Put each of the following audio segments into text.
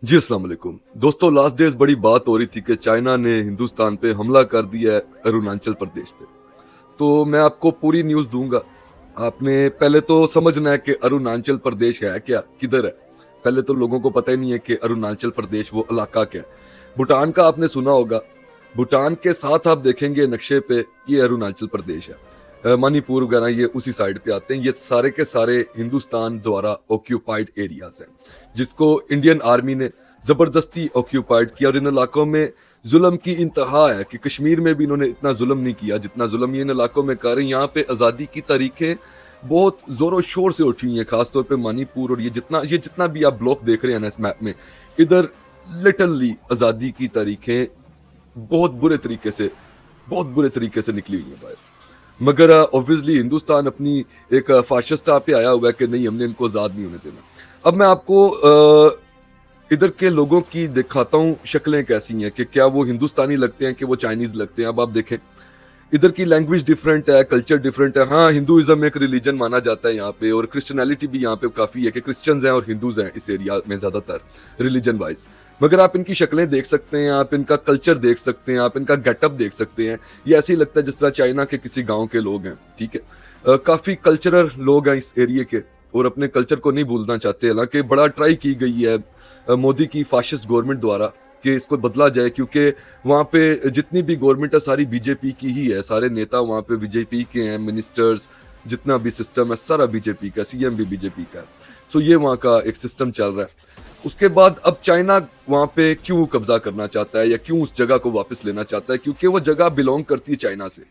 जी अस्सलाम वालेकुम दोस्तों। लास्ट डेज बड़ी बात हो रही थी कि चाइना ने हिंदुस्तान पे हमला कर दिया है अरुणाचल प्रदेश पे। तो मैं आपको पूरी न्यूज़ दूंगा। आपने पहले तो समझना है कि अरुणाचल प्रदेश है क्या, किधर है। पहले तो लोगों को पता ही नहीं है कि अरुणाचल प्रदेश वो इलाका क्या है। भूटान का आपने सुना होगा। भूटान के साथ आप देखेंगे नक्शे पे ये अरुणाचल प्रदेश है। मणिपुर वगैरह ये उसी साइड पे आते हैं। ये सारे के सारे हिंदुस्तान द्वारा ऑक्यूपाइड एरियाज हैं, जिसको इंडियन आर्मी ने जबरदस्ती ऑक्यूपाइड किया। और इन इलाकों में जुल्म की इंतहा है कि कश्मीर में भी इन्होंने इतना जुल्म नहीं किया जितना जुल्म ये इन इलाकों में कर रहे हैं। यहाँ पे आज़ादी की तारीखें बहुत जोरों शोर से उठी हुई हैं, खासतौर पे मणिपुर। और ये जितना भी आप ब्लॉक देख रहे हैं ना इस मैप में, इधर लिटरली आज़ादी की तारीखें बहुत बुरे तरीके से निकली हुई हैं बाहर। मगर ऑब्वियसली हिंदुस्तान अपनी एक फाशिस्टा पे आया हुआ है कि नहीं, हमने इनको आज़ाद नहीं होने देना। अब मैं आपको इधर के लोगों की दिखाता हूँ शक्लें कैसी हैं, कि क्या वो हिंदुस्तानी लगते हैं कि वो चाइनीज लगते हैं। अब आप देखें, इधर की लैंग्वेज डिफरेंट है, कल्चर डिफरेंट है। हाँ, हिंदुइज्म एक रिलीजन माना जाता है यहाँ पे, और क्रिश्चियनिटी भी यहाँ पे काफी है कि क्रिश्चियंस हैं और हिंदूज हैं इस एरिया में ज्यादातर रिलीजन वाइज। मगर आप इनकी शक्लें देख सकते हैं, आप इनका कल्चर देख सकते हैं, आप इनका गेटअप देख सकते हैं। ये ऐसे ही लगता है जिस तरह चाइना के किसी गाँव के लोग हैं। ठीक है, काफी कल्चरल लोग हैं इस एरिया के और अपने कल्चर को नहीं भूलना चाहते। हालांकि बड़ा ट्राई की गई है मोदी की फाशिस्ट गवर्नमेंट द्वारा कि इसको बदला जाए, क्योंकि वहाँ पे जितनी भी गवर्नमेंट है सारी बीजेपी की ही है। सारे नेता वहाँ पे बीजेपी के हैं, मिनिस्टर्स, जितना भी सिस्टम है सारा बीजेपी का, सीएम भी बीजेपी का है। सो ये वहाँ का एक सिस्टम चल रहा है। उसके बाद अब चाइना वहाँ पे क्यों कब्जा करना चाहता है या क्यों उस जगह को वापस लेना चाहता है, क्योंकि वो जगह बिलोंग करती है चाइना से।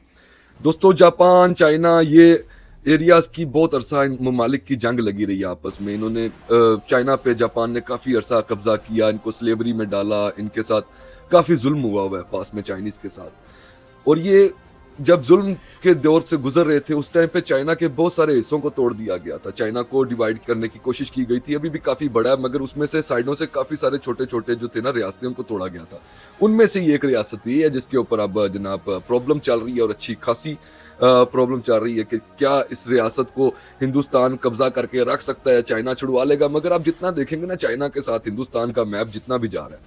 दोस्तों, जापान चाइना ये एरियाज की बहुत अरसा इन ममालिक की जंग लगी रही है आपस में। इन्होंने चाइना पे जापान ने काफ़ी अरसा कब्जा किया, इनको स्लेवरी में डाला, इनके साथ काफ़ी जुल्म हुआ है पास में चाइनीज़ के साथ। और ये जब जुल्म के दौर से गुजर रहे थे उस टाइम पे चाइना के बहुत सारे हिस्सों को तोड़ दिया गया था। चाइना को डिवाइड करने की कोशिश की गई थी, अभी भी काफ़ी बड़ा है, मगर उसमें से साइडों से काफ़ी सारे छोटे छोटे जो थे ना रियासतें, उनको तोड़ा गया था। उनमें से ये एक रियासत ये है जिसके ऊपर अब जनाब प्रॉब्लम चल रही है, और अच्छी खासी प्रॉब्लम चल रही है कि क्या इस रियासत को हिंदुस्तान कब्जा करके रख सकता है, चाइना छुड़वा लेगा। मगर आप जितना देखेंगे ना चाइना के साथ हिंदुस्तान का मैप जितना भी जा रहा है,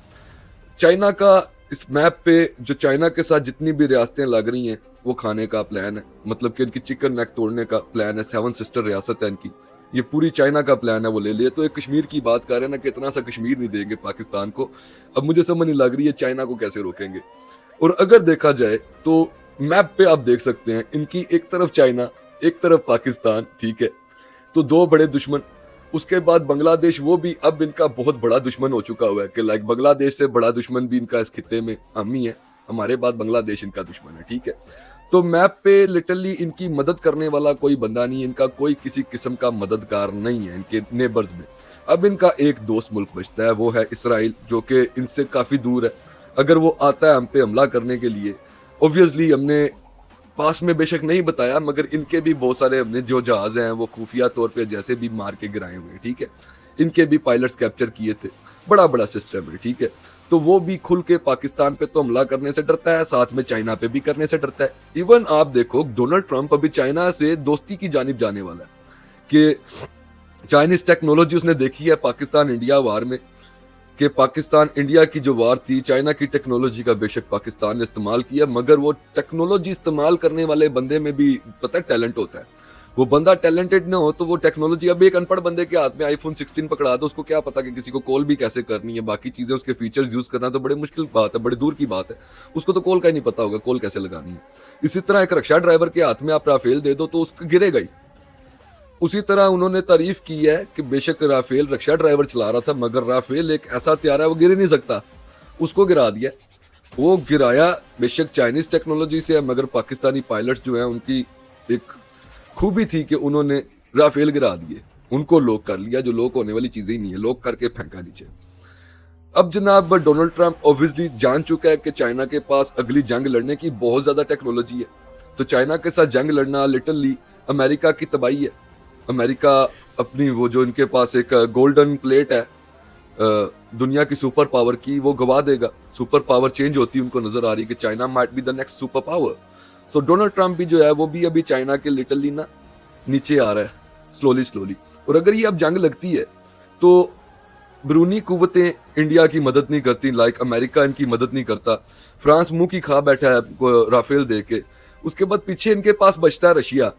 चाइना का इस मैप पे जो चाइना के साथ जितनी भी रियासतें लग रही हैं वो खाने का प्लान है। मतलब कि इनकी चिकन नेक तोड़ने का प्लान है। 7 सिस्टर रियासत है इनकी, ये पूरी चाइना का प्लान है वो ले लिए। तो एक कश्मीर की बात कर रहे हैं ना कि इतना सा कश्मीर नहीं देंगे पाकिस्तान को। अब मुझे समझ नहीं लग रही है चाइना को कैसे रोकेंगे। और अगर देखा जाए तो मैप पे आप देख सकते हैं इनकी एक तरफ चाइना, एक तरफ पाकिस्तान। ठीक है, तो दो बड़े दुश्मन। उसके बाद बांग्लादेश, वो भी अब इनका बहुत बड़ा दुश्मन हो चुका हुआ है कि लाइक बांग्लादेश से बड़ा दुश्मन भी इनका इस खित्ते में हम ही है। हमारे बाद बांग्लादेश इनका दुश्मन है। ठीक है, तो मैप पे लिटरली इनकी मदद करने वाला कोई बंदा नहीं है, इनका कोई किसी किस्म का मददगार नहीं है इनके नेबर्स में। अब इनका एक दोस्त मुल्क बचता है, वो है इसराइल, जो कि इनसे काफी दूर है। अगर वो आता है हम पे हमला करने के लिए, ऑब्वियसली हमने पास में बेशक नहीं बताया, मगर इनके भी बहुत सारे हमने जो जहाज हैं वो खुफिया तौर पे जैसे भी मार के गिराए हुए हैं। ठीक है, इनके भी पायलट्स कैप्चर किए थे। बड़ा बड़ा सिस्टम है। ठीक है, तो वो भी खुल के पाकिस्तान पे तो हमला करने से डरता है, साथ में चाइना पे भी करने से डरता है। इवन आप देखो डोनाल्ड ट्रंप अभी चाइना से दोस्ती की जानिब जाने वाला है कि चाइनीज टेक्नोलॉजी उसने देखी है पाकिस्तान इंडिया वार में, कि पाकिस्तान इंडिया की जो वार थी चाइना की टेक्नोलॉजी का बेशक पाकिस्तान ने इस्तेमाल किया, मगर वो टेक्नोलॉजी इस्तेमाल करने वाले बंदे में भी पता है टैलेंट होता है। वो बंदा टैलेंटेड ना हो तो वो टेक्नोलॉजी, अब एक अनपढ़ बंदे के हाथ में आईफोन 16 पकड़ा दो, उसको क्या पता कि किसी को कॉल भी कैसे करनी है, बाकी चीजें उसके फीचर्स यूज करना तो बड़ी मुश्किल बात है, बड़ी दूर की बात है। उसको तो कॉल का ही नहीं पता होगा कॉल कैसे लगानी है। इसी तरह एक रक्षा ड्राइवर के हाथ में आप राफेल दे दो तो उसको गिरेगा ही। उसी तरह उन्होंने तारीफ की है कि बेशक राफेल रक्षा ड्राइवर चला रहा था, मगर राफेल एक ऐसा हथियार है वो गिर ही नहीं सकता, उसको गिरा दिया। वो गिराया बेशक चाइनीज टेक्नोलॉजी से है, मगर पाकिस्तानी पायलट्स जो हैं उनकी एक खूबी थी कि उन्होंने राफेल गिरा दिए, उनको लॉक कर लिया, जो लॉक होने वाली चीजें ही नहीं है, लॉक करके फेंका नीचे। अब जनाब डोनाल्ड ट्रंप ऑब्वियसली जान चुका है कि चाइना के पास अगली जंग लड़ने की बहुत ज्यादा टेक्नोलॉजी है, तो चाइना के साथ जंग लड़ना लिटरली अमेरिका की तबाही है। अमेरिका अपनी वो जो इनके पास एक गोल्डन प्लेट है दुनिया की सुपर पावर की, वो गवा देगा। सुपर पावर चेंज होती उनको नजर आ रही है कि China might be the next super power. So Donald Trump भी जो है वो भी अभी चाइना के लिटरली ना नीचे आ रहा है स्लोली स्लोली। और अगर ये अब जंग लगती है तो बैरूनी कुव्वतें इंडिया की मदद नहीं करती, लाइक अमेरिका इनकी मदद नहीं करता, फ्रांस मुंह की खा बैठा है राफेल दे के। उसके बाद पीछे इनके पास बचता है रशिया।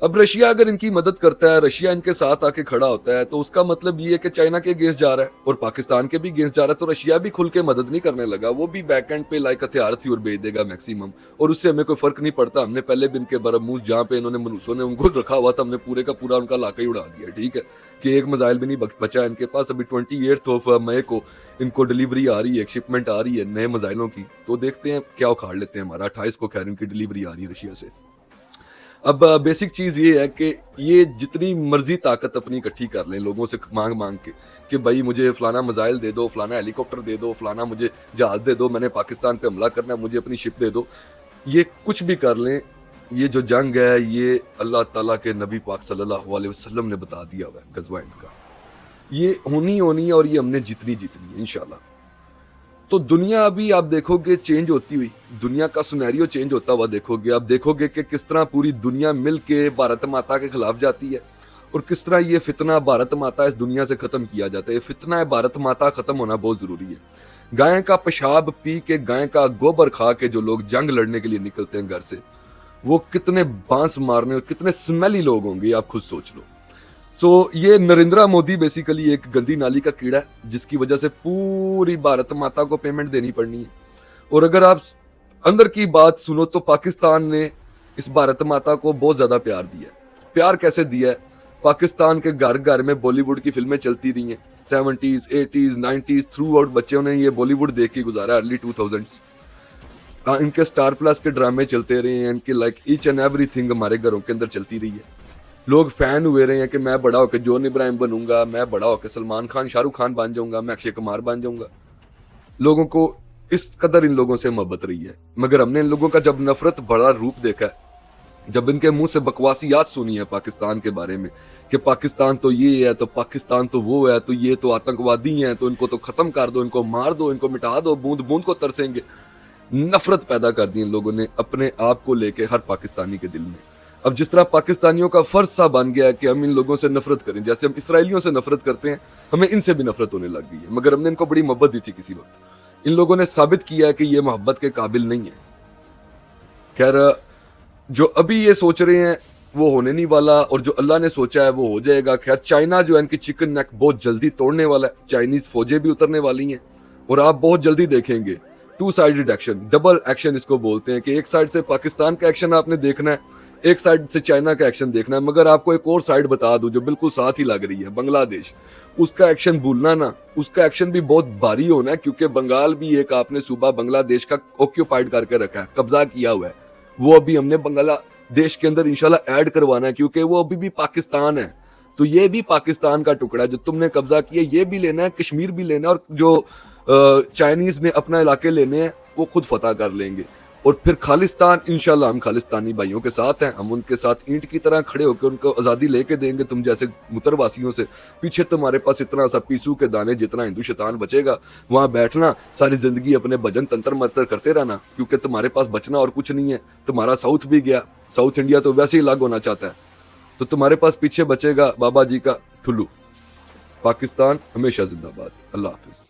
अब रशिया अगर इनकी मदद करता है, रशिया इनके साथ आके खड़ा होता है, तो उसका मतलब ये है कि चाइना के अगेंस्ट जा रहा है और पाकिस्तान के भी अगेंस्ट जा रहा है, तो रशिया भी खुल के मदद नहीं करने लगा। वो भी बैक एंड पे लाइक हथियार थी और भेज देगा मैक्सिमम, और उससे हमें कोई फर्क नहीं पड़ता। हमने पहले भी इनके बरमूस जहाँ पे इन्होंने मनुष्यों ने उनको रखा हुआ था, हमने पूरे का पूरा उनका इलाका ही उड़ा दिया, ठीक है, कि एक मिसाइल भी नहीं बचा इनके पास। अभी 28 मई को इनको डिलीवरी आ रही है, शिपमेंट आ रही है नए मिसाइलों की, तो देखते हैं क्या उखाड़ लेते हैं हमारा। 28 को खैर इनकी डिलीवरी आ रही है रशिया से। अब बेसिक चीज ये है कि ये जितनी मर्जी ताकत अपनी इकट्ठी कर लें लोगों से मांग मांग के कि भाई मुझे फलाना मिसाइल दे दो, फलाना हेलीकॉप्टर दे दो, फलाना मुझे जहाज दे दो, मैंने पाकिस्तान पे हमला करना है, मुझे अपनी शिप दे दो, ये कुछ भी कर लें, ये जो जंग है ये अल्लाह ताला के नबी पाक सल्लल्लाहु अलैहि वसल्लम ने बता दिया हुआ है, गज़वा हिंद का, ये होनी है और ये हमने जीतनी है इंशाल्लाह। तो दुनिया अभी आप देखोगे चेंज होती हुई, दुनिया का सुनैरियो चेंज होता हुआ देखोगे। आप देखोगे कि किस तरह पूरी दुनिया मिल के भारत माता के खिलाफ जाती है और किस तरह ये फितना भारत माता इस दुनिया से खत्म किया जाता है। ये फितना है भारत माता खत्म होना बहुत जरूरी है। गाय का पेशाब पी के, गाय का गोबर खा के जो लोग जंग लड़ने के लिए निकलते हैं घर से, वो कितने बांस मारने और कितने स्मेली लोग होंगे, आप खुद सोच लो। सो ये नरेंद्र मोदी बेसिकली एक गंदी नाली का कीड़ा है जिसकी वजह से पूरी भारत माता को पेमेंट देनी पड़नी है। और अगर आप अंदर की बात सुनो तो पाकिस्तान ने इस भारत माता को बहुत ज्यादा प्यार दिया है। प्यार कैसे दिया है? पाकिस्तान के घर घर में बॉलीवुड की फिल्में चलती रही हैं 70s 80s 90s through out. बच्चों ने ये बॉलीवुड देख के गुजारा अर्ली 2000s। इनके स्टार प्लस के ड्रामे चलते रहे हैं, इनके लाइक ईच एंड एवरीथिंग हमारे घरों के अंदर चलती रही है। लोग फैन हुए रहे हैं कि मैं बड़ा होकर जॉन इब्राहिम बनूंगा, मैं बड़ा होकर सलमान खान शाहरुख खान बन जाऊंगा, मैं अक्षय कुमार बन जाऊंगा। लोगों को इस कदर इन लोगों से मोहब्बत रही है। मगर हमने इन लोगों का जब नफरत भरा रूप देखा है, जब इनके मुंह से बकवासियात सुनी है पाकिस्तान के बारे में कि पाकिस्तान तो ये है, तो पाकिस्तान तो वो है, तो ये तो आतंकवादी हैं, तो इनको तो खत्म कर दो, इनको मार दो, इनको मिटा दो, बूंद बूंद को तरसेंगे। नफरत पैदा कर दी इन लोगों ने अपने आप को लेके हर पाकिस्तानी के दिल में। अब जिस तरह पाकिस्तानियों का फर्ज सा बन गया है कि हम इन लोगों से नफरत करें, जैसे हम इसराइलियों से नफरत करते हैं, हमें इनसे भी नफरत होने लग गई है। मगर हमने इनको बड़ी मोहब्बत दी थी किसी वक्त। इन लोगों ने साबित किया है कि ये मोहब्बत के काबिल नहीं है। खैर, जो अभी ये सोच रहे हैं वो होने नहीं वाला, और जो अल्लाह ने सोचा है वो हो जाएगा। खैर, चाइना जो है इनकी चिकन नेक बहुत जल्दी तोड़ने वाला है। चाइनीज फौजें भी उतरने वाली हैं और आप बहुत जल्दी देखेंगे two sided action, double action इसको बोलते हैं, कि एक साइड से पाकिस्तान का एक्शन आपने देखना है, एक साइड से चाइना का एक्शन देखना है। मगर आपको एक और साइड बता दूं जो बिल्कुल साथ ही लग रही है, बांग्लादेश। उसका एक्शन भूलना ना, उसका एक्शन भी बहुत भारी होना है, क्योंकि बंगाल भी एक आपने सूबा बांग्लादेश का ऑक्यूपाइड करके रखा है, कब्जा किया हुआ है। वो अभी हमने बांग्लादेश के अंदर इंशाल्लाह ऐड करवाना है, क्योंकि वो अभी भी पाकिस्तान है। तो ये भी पाकिस्तान का टुकड़ा है जो तुमने कब्जा किया, ये भी लेना है, कश्मीर भी लेना है, और जो चाइनीज ने अपना इलाके लेने हैं वो खुद फतह कर लेंगे। और फिर खालिस्तान, इंशाल्लाह हम खालिस्तानी भाइयों के साथ हैं, हम उनके साथ ईंट की तरह खड़े होकर उनको आज़ादी लेके देंगे। तुम जैसे मुतरवासियों से पीछे तुम्हारे पास इतना सा पीसू के दाने जितना हिंदू शैतान बचेगा, वहां बैठना सारी जिंदगी अपने भजन तंत्र मंत्र करते रहना, क्योंकि तुम्हारे पास बचना और कुछ नहीं है। तुम्हारा साउथ भी गया, साउथ इंडिया तो वैसे ही अलग होना चाहता है, तो तुम्हारे पास पीछे बचेगा बाबा जी का ठुल्लू। पाकिस्तान हमेशा जिंदाबाद। अल्लाह हाफिज।